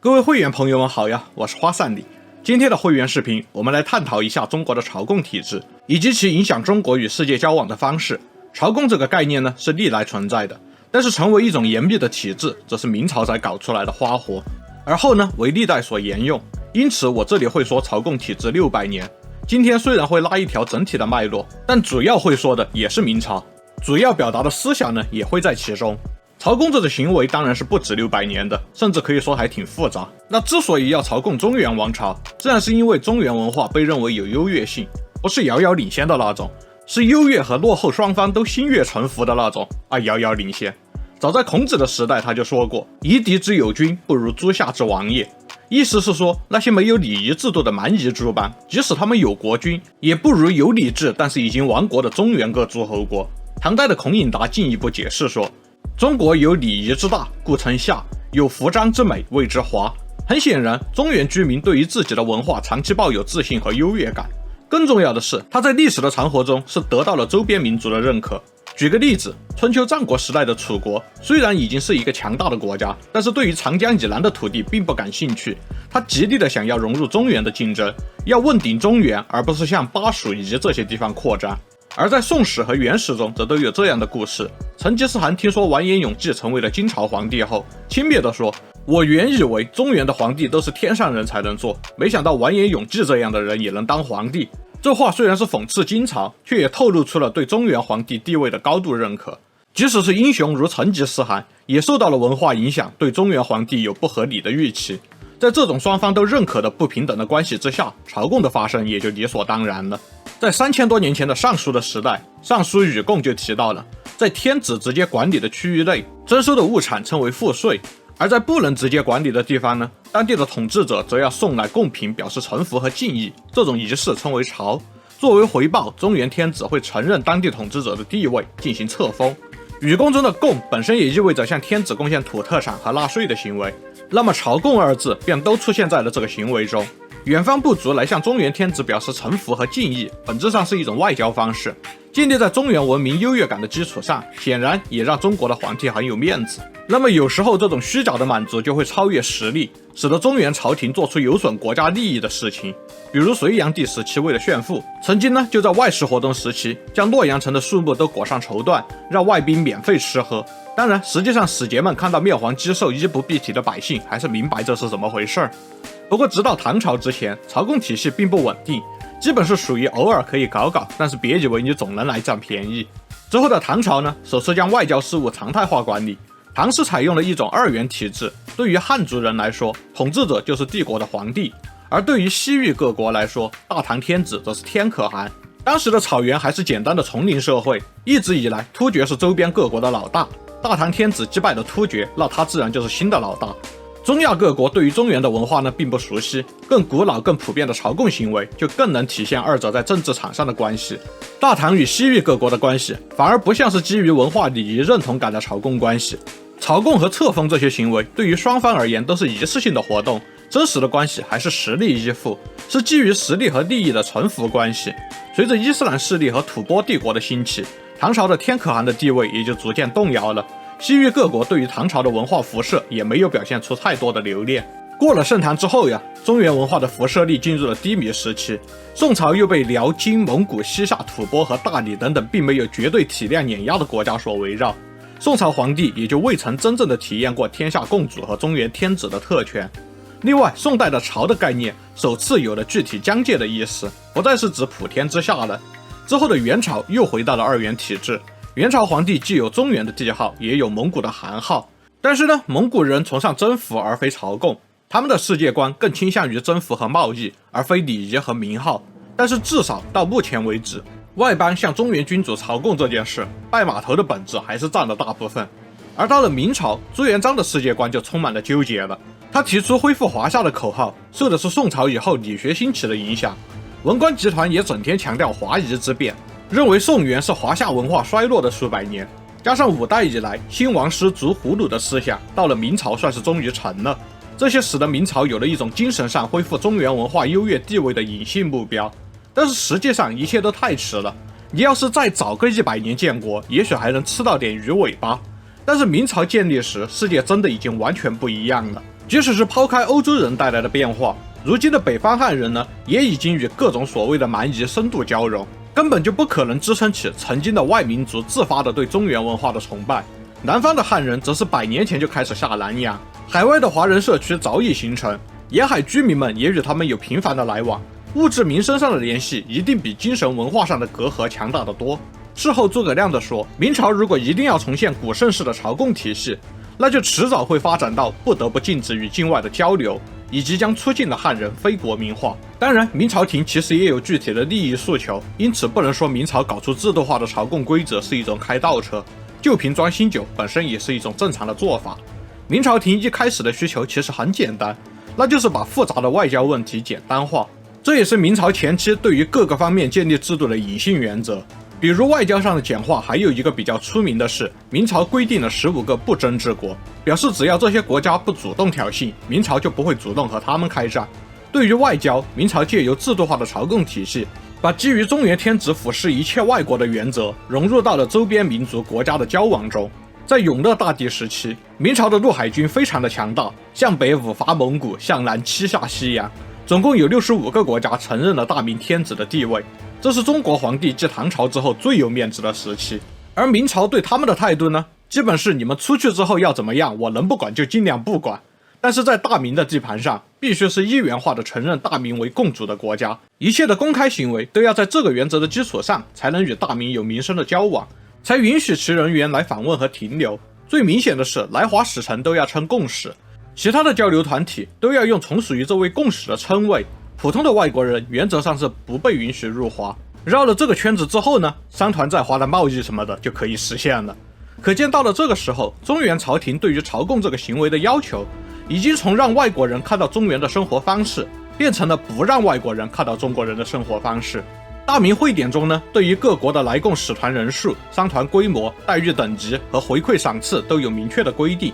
各位会员朋友们好呀，我是花散里。今天的会员视频，我们来探讨一下中国的朝贡体制以及其影响中国与世界交往的方式。朝贡这个概念呢是历来存在的，但是成为一种严密的体制，则是明朝才搞出来的花活，而后呢为历代所沿用。因此我这里会说朝贡体制600年。今天虽然会拉一条整体的脉络，但主要会说的也是明朝，主要表达的思想呢也会在其中。朝贡这个行为当然是不止600年的，甚至可以说还挺复杂。那之所以要朝贡中原王朝，自然是因为中原文化被认为有优越性，不是遥遥领先的那种，是优越和落后双方都心悦诚服的那种遥遥领先。早在孔子的时代他就说过，夷狄之有君，不如诸夏之王也。意思是说，那些没有礼仪制度的蛮夷诸邦，即使他们有国君，也不如有礼制但是已经亡国的中原各诸侯国。唐代的孔颖达进一步解释说，中国有礼仪之大，故称夏；有服装之美，谓之华。很显然，中原居民对于自己的文化长期抱有自信和优越感。更重要的是，他在历史的长河中是得到了周边民族的认可。举个例子，春秋战国时代的楚国虽然已经是一个强大的国家，但是对于长江以南的土地并不感兴趣，他极力的想要融入中原的竞争，要问鼎中原，而不是向巴蜀以及这些地方扩张。而在宋史和元史中则都有这样的故事。成吉思汗听说完颜永济成为了金朝皇帝后，轻蔑地说，我原以为中原的皇帝都是天上人才能做，没想到完颜永济这样的人也能当皇帝。这话虽然是讽刺金朝，却也透露出了对中原皇帝地位的高度认可。即使是英雄如成吉思汗，也受到了文化影响，对中原皇帝有不合理的预期。在这种双方都认可的不平等的关系之下，朝贡的发生也就理所当然了。在3000多年前的尚书的时代，尚书禹贡就提到了，在天子直接管理的区域内，征收的物产称为赋税，而在不能直接管理的地方呢，当地的统治者则要送来贡品表示臣服和敬意，这种仪式称为朝。作为回报，中原天子会承认当地统治者的地位，进行册封。禹贡中的贡本身也意味着向天子贡献土特产和纳税的行为，那么朝贡二字便都出现在了这个行为中。远方部族来向中原天子表示臣服和敬意，本质上是一种外交方式，建立在中原文明优越感的基础上，显然也让中国的皇帝很有面子。那么有时候这种虚假的满足就会超越实力，使得中原朝廷做出有损国家利益的事情。比如隋炀帝时期为了炫富，曾经呢就在外事活动时期将洛阳城的树木都裹上绸缎，让外宾免费吃喝。当然实际上使节们看到面黄肌瘦衣不蔽体的百姓，还是明白这是怎么回事儿。不过直到唐朝之前，朝贡体系并不稳定，基本是属于偶尔可以搞搞，但是别以为你总能来占便宜。之后的唐朝呢，首次将外交事务常态化管理。唐是采用了一种2元体制，对于汉族人来说，统治者就是帝国的皇帝，而对于西域各国来说，大唐天子则是天可汗。当时的草原还是简单的丛林社会，一直以来突厥是周边各国的老大，大唐天子击败了突厥，那他自然就是新的老大。中亚各国对于中原的文化呢并不熟悉，更古老更普遍的朝贡行为就更能体现二者在政治场上的关系。大唐与西域各国的关系反而不像是基于文化礼仪认同感的朝贡关系。朝贡和册封这些行为对于双方而言都是仪式性的活动，真实的关系还是实力依附，是基于实力和利益的臣服关系。随着伊斯兰势力和吐蕃帝国的兴起，唐朝的天可汗的地位也就逐渐动摇了。西域各国对于唐朝的文化辐射也没有表现出太多的留恋。过了盛唐之后呀，中原文化的辐射力进入了低迷时期。宋朝又被辽、金、蒙古、西夏、吐蕃和大理等等并没有绝对体量碾压的国家所围绕，宋朝皇帝也就未曾真正的体验过天下共主和中原天子的特权。另外，宋代的朝的概念首次有了具体疆界的意思，不再是指普天之下了。之后的元朝又回到了2元体制，元朝皇帝既有中原的帝号，也有蒙古的汗号。但是呢，蒙古人崇尚征服而非朝贡，他们的世界观更倾向于征服和贸易，而非礼仪和名号。但是至少到目前为止，外邦向中原君主朝贡这件事，拜码头的本质还是占了大部分。而到了明朝，朱元璋的世界观就充满了纠结了。他提出恢复华夏的口号，受的是宋朝以后理学兴起的影响。文官集团也整天强调华夷之辩，认为宋元是华夏文化衰落的数百年，加上5代以来新王师逐胡虏的思想，到了明朝算是终于成了。这些使得明朝有了一种精神上恢复中原文化优越地位的隐性目标。但是实际上一切都太迟了，你要是再早个100年建国，也许还能吃到点鱼尾巴。但是明朝建立时，世界真的已经完全不一样了。即使是抛开欧洲人带来的变化，如今的北方汉人呢，也已经与各种所谓的蛮夷深度交融，根本就不可能支撑起曾经的外民族自发的对中原文化的崇拜。南方的汉人则是100年前就开始下南洋，海外的华人社区早已形成，沿海居民们也与他们有频繁的来往，物质民生上的联系一定比精神文化上的隔阂强大得多。事后诸葛亮地说，明朝如果一定要重现古盛世的朝贡体系，那就迟早会发展到不得不禁止与境外的交流，以及将出境的汉人非国民化。当然，明朝廷其实也有具体的利益诉求，因此不能说明朝搞出制度化的朝贡规则是一种开倒车，旧瓶装新酒本身也是一种正常的做法。明朝廷一开始的需求其实很简单，那就是把复杂的外交问题简单化，这也是明朝前期对于各个方面建立制度的隐性原则。比如外交上的简化，还有一个比较出名的是，明朝规定了15个不争之国，表示只要这些国家不主动挑衅，明朝就不会主动和他们开战。对于外交，明朝借由制度化的朝贡体系，把基于中原天子俯视一切外国的原则融入到了周边民族国家的交往中。在永乐大帝时期，明朝的陆海军非常的强大，向北五伐蒙古，向南七下西洋，总共有65个国家承认了大明天子的地位。这是中国皇帝继唐朝之后最有面子的时期。而明朝对他们的态度呢，基本是你们出去之后要怎么样，我能不管就尽量不管。但是在大明的地盘上，必须是一元化的承认大明为共主的国家，一切的公开行为都要在这个原则的基础上，才能与大明有民生的交往，才允许其人员来访问和停留。最明显的是，来华使臣都要称共使，其他的交流团体都要用从属于这位共使的称谓。普通的外国人原则上是不被允许入华。绕了这个圈子之后呢，商团在华的贸易什么的就可以实现了。可见到了这个时候，中原朝廷对于朝贡这个行为的要求，已经从让外国人看到中原的生活方式，变成了不让外国人看到中国人的生活方式。大明会典中呢，对于各国的来贡使团人数、商团规模、待遇等级和回馈赏赐都有明确的规定，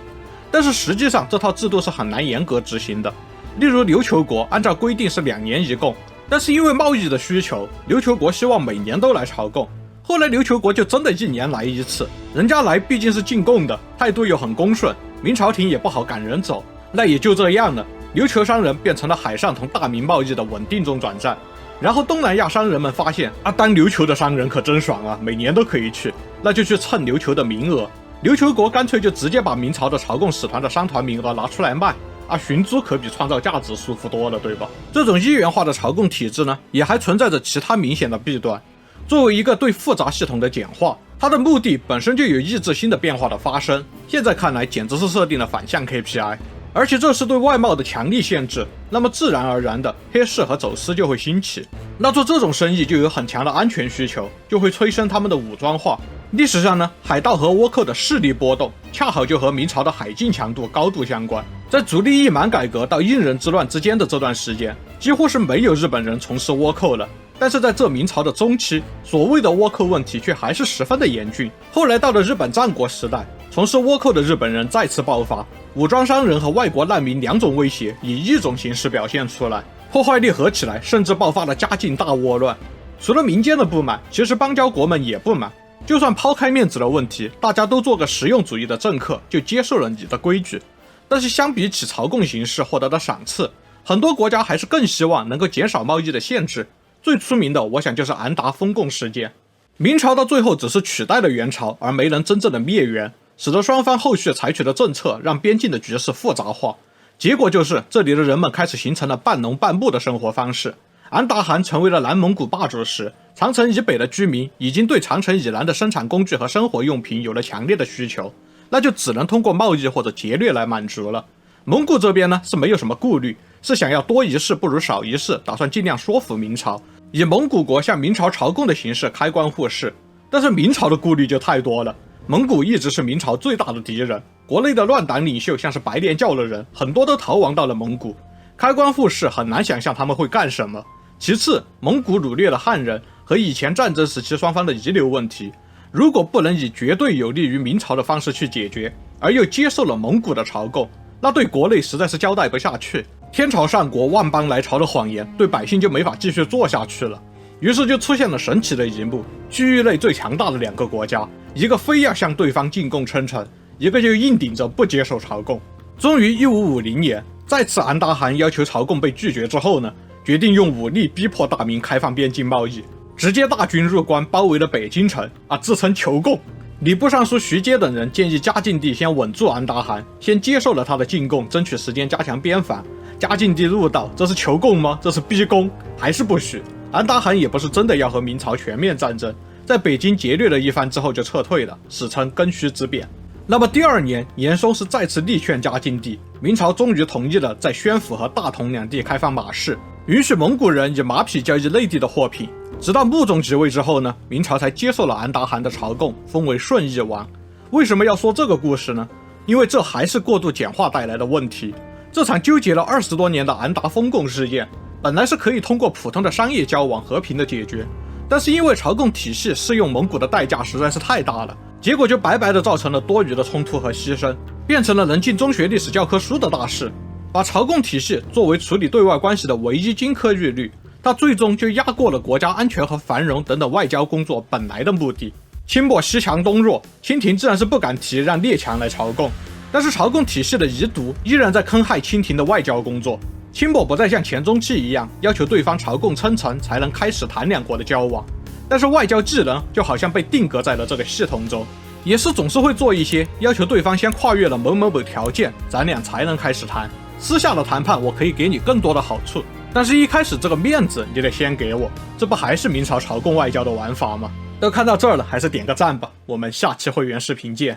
但是实际上这套制度是很难严格执行的。例如琉球国按照规定是2年一贡，但是因为贸易的需求，琉球国希望每年都来朝贡，后来琉球国就真的1年来一次，人家来毕竟是进贡的，态度又很恭顺，明朝廷也不好赶人走，那也就这样了。琉球商人变成了海上同大明贸易的稳定中转站。然后东南亚商人们发现当琉球的商人可真爽啊，每年都可以去，那就去蹭琉球的名额。琉球国干脆就直接把明朝的朝贡使团的商团名额拿出来卖寻租可比创造价值舒服多了，对吧？这种一元化的朝贡体制呢，也还存在着其他明显的弊端。作为一个对复杂系统的简化，它的目的本身就有抑制新的变化的发生，现在看来简直是设定了反向 KPI， 而且这是对外贸的强力限制，那么自然而然的黑市和走私就会兴起。那做这种生意就有很强的安全需求，就会催生他们的武装化。历史上呢，海盗和倭寇的势力波动恰好就和明朝的海禁强度高度相关。在足利义满改革到应仁之乱之间的这段时间，几乎是没有日本人从事倭寇了。但是在这明朝的中期，所谓的倭寇问题却还是十分的严峻。后来到了日本战国时代，从事倭寇的日本人再次爆发，武装商人和外国难民2种威胁以一种形式表现出来，破坏力合起来，甚至爆发了嘉靖大倭乱。除了民间的不满，其实邦交国们也不满。就算抛开面子的问题，大家都做个实用主义的政客，就接受了你的规矩。但是相比起朝贡形式获得的赏赐，很多国家还是更希望能够减少贸易的限制。最出名的我想就是安达封贡事件。明朝到最后只是取代了元朝，而没能真正的灭元，使得双方后续采取的政策让边境的局势复杂化。结果就是这里的人们开始形成了半农半牧的生活方式。安达汗成为了南蒙古霸主时，长城以北的居民已经对长城以南的生产工具和生活用品有了强烈的需求，那就只能通过贸易或者劫掠来满足了。蒙古这边呢是没有什么顾虑，是想要多一事不如少一事，打算尽量说服明朝，以蒙古国向明朝朝贡的形式开关互市。但是明朝的顾虑就太多了，蒙古一直是明朝最大的敌人，国内的乱党领袖像是白莲教的人，很多都逃亡到了蒙古，开关互市很难想象他们会干什么。其次，蒙古掳掠了汉人和以前战争时期双方的遗留问题，如果不能以绝对有利于明朝的方式去解决，而又接受了蒙古的朝贡，那对国内实在是交代不下去。天朝上国万邦来朝的谎言对百姓就没法继续做下去了。于是就出现了神奇的一幕，区域内最强大的2个国家，一个非要向对方进贡称臣，一个就硬顶着不接受朝贡。终于1550年，再次安达汗要求朝贡被拒绝之后呢，决定用武力逼迫大明开放边境贸易，直接大军入关，包围了北京城自称求贡。礼部尚书徐阶等人建议嘉靖帝先稳住安达汗，先接受了他的进贡，争取时间加强边防。嘉靖帝怒道：“这是求贡吗？这是逼宫，还是不许。”安达汗也不是真的要和明朝全面战争，在北京劫掠了一番之后就撤退了，史称庚戌之变。那么第二年，严嵩是再次力劝嘉靖帝，明朝终于同意了在宣府和大同两地开放马市，允许蒙古人以马匹交易内地的货品。直到穆宗即位之后呢，明朝才接受了安达汗的朝贡，封为顺义王。为什么要说这个故事呢？因为这还是过度简化带来的问题。这场纠结了20多年的安达封贡事件，本来是可以通过普通的商业交往和平的解决，但是因为朝贡体系适用蒙古的代价实在是太大了，结果就白白的造成了多余的冲突和牺牲，变成了能进中学历史教科书的大事。把朝贡体系作为处理对外关系的唯一金科玉律，它最终就压过了国家安全和繁荣等等外交工作本来的目的。清末西强东弱，清廷自然是不敢提让列强来朝贡，但是朝贡体系的遗毒依然在坑害清廷的外交工作。清末不再像前中期一样要求对方朝贡称臣才能开始谈两国的交往，但是外交技能就好像被定格在了这个系统中，也是总是会做一些要求对方先跨越了某某某条件，咱俩才能开始谈。私下的谈判我可以给你更多的好处，但是一开始这个面子你得先给我，这不还是明朝朝贡外交的玩法吗？都看到这儿了，还是点个赞吧，我们下期会员视频见。